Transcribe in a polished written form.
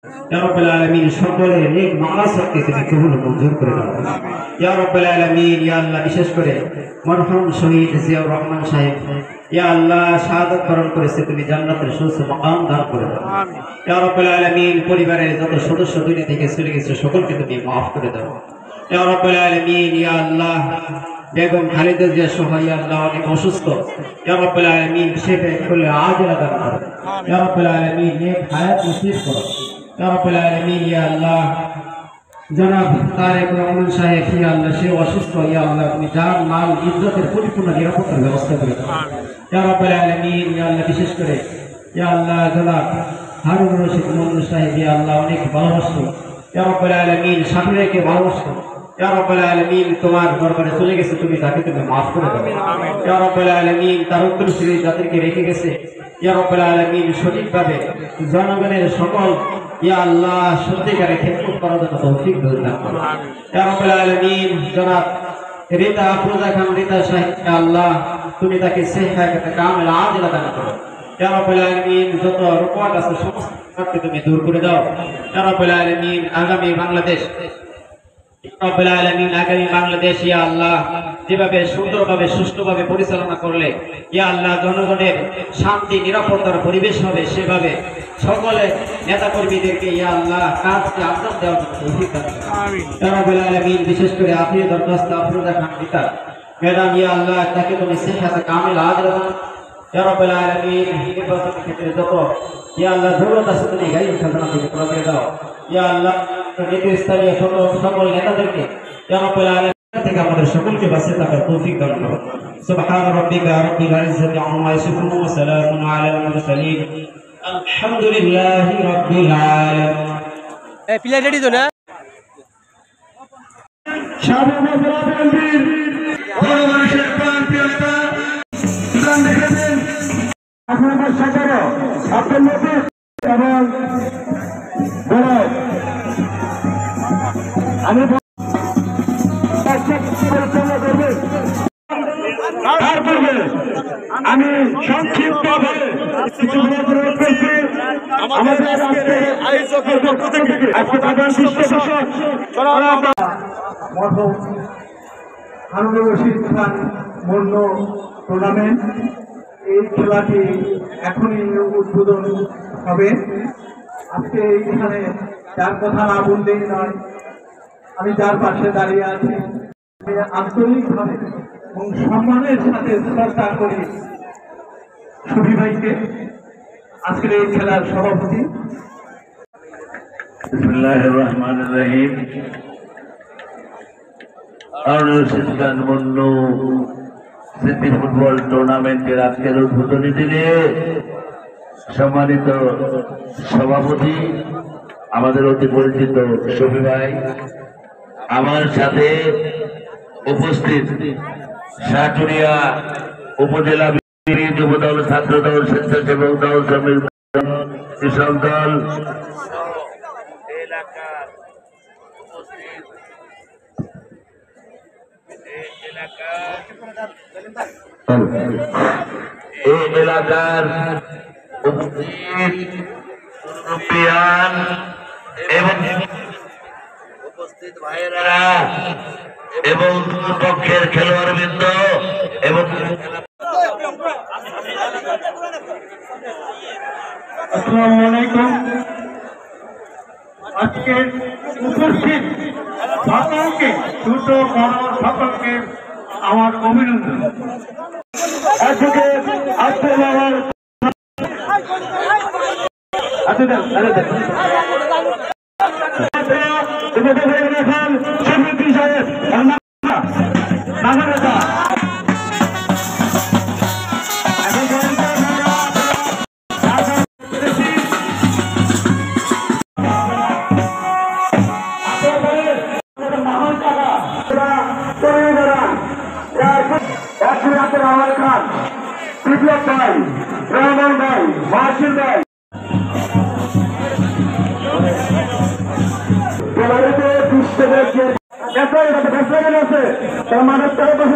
ইয়া রাব্বাল আলামিন সকলের নেক মাকাসদকে তুমি কবুল মঞ্জুর করে দাও ইয়া রাব্বাল আলামিন। ইয়া আল্লাহ বিশেষ করে মরহুম শহীদ জিয়াউর রহমান সাহেব ইয়া আল্লাহ শাহাদাত বরণ করেছে, তুমি জান্নাতের সুউচ্চ মাকাম দান করে দাও ইয়া রাব্বাল আলামিন। পরিবারের যত সদস্য দুনিয়া থেকে চলে গেছে সকলকে তুমি মাফ করে দাও ইয়া রাব্বাল আলামিন। ইয়া আল্লাহ বেগম খালেদা জিয়া সহ ইয়া আল্লাহ অনেক অসুস্থ, ইয়া রাব্বাল আলামিন সেবে খুলে আজরা দান করো ইয়া রাব্বাল আলামিন, নেক হায়াত নসিব করো ইয়া রাব্বাল আলামিন। ইয়া আল্লাহ জনাব তারেক রহমান সাহেব ইয়া আল্লাহ সে অসুস্থ, ইয়া আল্লাহ তুমি জান মাল ইজ্জতের পরিপূর্ণ নিরাপত্তার ব্যবস্থা করে দাও ইয়া রাব্বাল আলামিন। ইয়া আল্লাহ বিশেষ করে ইয়া আল্লাহ জনাব হারুন রশিদ মন্ডল সাহেব ইয়া আল্লাহ অনেক ভালোবাসতো ইয়া রাব্বাল আলামিন, সাফিরাকে ভালোবাসতো ইয়া রাব্বাল আলামিন। তোমার দরবারে চলে গেছে, তুমি তাকে তুমি মাফ করে দাও ইয়া রাব্বাল আলামিন। তার উত্তরসূরি যাদেরকে রেখে গেছে ইয়া রাব্বাল আলামিন সঠিকভাবে জনগণের সকল ইয়া আল্লাহ সত্যিকারে খেদমত করার জন্য তৌফিক দান করো ইয়া রাব্বাল আলামিন। জনাব রিতা আফরোজা খান রিতা সাহেব ইয়া আল্লাহ তুমি তাকে সেহহাত কামিল আজিলা দান করো ইয়া রাব্বাল আলামিন। যত রুকাওয়াত আছে সমস্ত তুমি দূর করে দাও ইয়া রাব্বাল আলামিন। আগামী বাংলাদেশ রব্বুল আলামিন, আগামী বাংলাদেশ ইয়া আল্লাহ যেভাবে সুন্দরভাবে সুষ্ঠুভাবে পরিচালনা করলে ইয়া আল্লাহ জনগণের শান্তি নিরাপত্তার পরিবেশ হবে, সেভাবে সকলে নেতা কর্মীদেরকে ইয়া আল্লাহ কাজকে আঞ্জাম দেওয়ার জন্য তৌফিক দান করুন আমিন ইয়া রাব্বুল আলামিন। বিশেষ করে আফরিয়া দরখাস্ত আফরোজা খান রিতা ম্যাডাম ইয়া আল্লাহ তাকে তুমি সেহহাত কামিল আজিলা দান ইয়া রাব্বুল আলামিন। নির্বাচনের ক্ষেত্রে যত ইয়া আল্লাহ দৌলত আছে তুমি গাইব খাজানা থেকে পুরো করে দাও ইয়া আল্লাহ। নেতৃস্থানীয় সকল নেতাদেরকে ইয়া রাব্বুল আলামিন থেকে আমাদের সকলকে বাঁচিয়ে থাকার তৌফিক দান করো। সুবহান রাব্বিকা রাব্বিল ইজ্জাতি আম্মা ইয়াসিফুন ওয়া সালামুন আলাল মুরসালিন আলহামদুলিল্লাহি রাব্বিল আলামিন। এই প্লে রেডি তো না শাহবাগ মাদ্রাসার বড় মানুষের প্রাণ প্রিয় নেতা গান দেখেছেন আপনাদের সাজানো আব্দুল লতিফ এবং বড় আমি আমি সংক্ষিপ্তভাবে কিছু অনুরোধ করছি আমাদের আয়োজকের পক্ষ থেকে মরহুম হারুনুর রশিদ খান মন্য টুর্নামেন্ট, এই খেলাটি এখনই উদ্বোধন হবে। আজকে এখানে যার কথা না বললেই নয়, আমি যার পাশে দাঁড়িয়ে আছি আন্তরিকভাবে এবং সম্মানের সাথে শ্রদ্ধা করি সুফি ভাইকে, আজকের এই খেলার সভাপতি। বিসমিল্লাহির রহমানির রহিম। হারুনুর রশিদ খান মন্য সিটি ফুটবল টুর্নামেন্টের আজকের উদ্বোধনী দিনে সম্মানিত সভাপতি আমাদের অতি পরিচিত শফি ভাই, আমার সাথে উপস্থিত সাটুরিয়া উপজেলা যুবদল, ছাত্রদল, স্বেচ্ছাসেবক দল, শ্রমিক কৃষক দল, এই এলাকার এবং উপস্থিত ভাইয়েরা এবং পক্ষের খেলোয়াড় বৃন্দ এবং আসসালামু আলাইকুম। আজকে উপস্থিত সকলকে, ছোট বড় সকলকে আমার অভিনন্দন। আজকে আজকে আমার আমার খান, বিপ্লব ভাই, রহমান ভাই, মাসির ভাই, আছে তারা মাঠের তারা বসে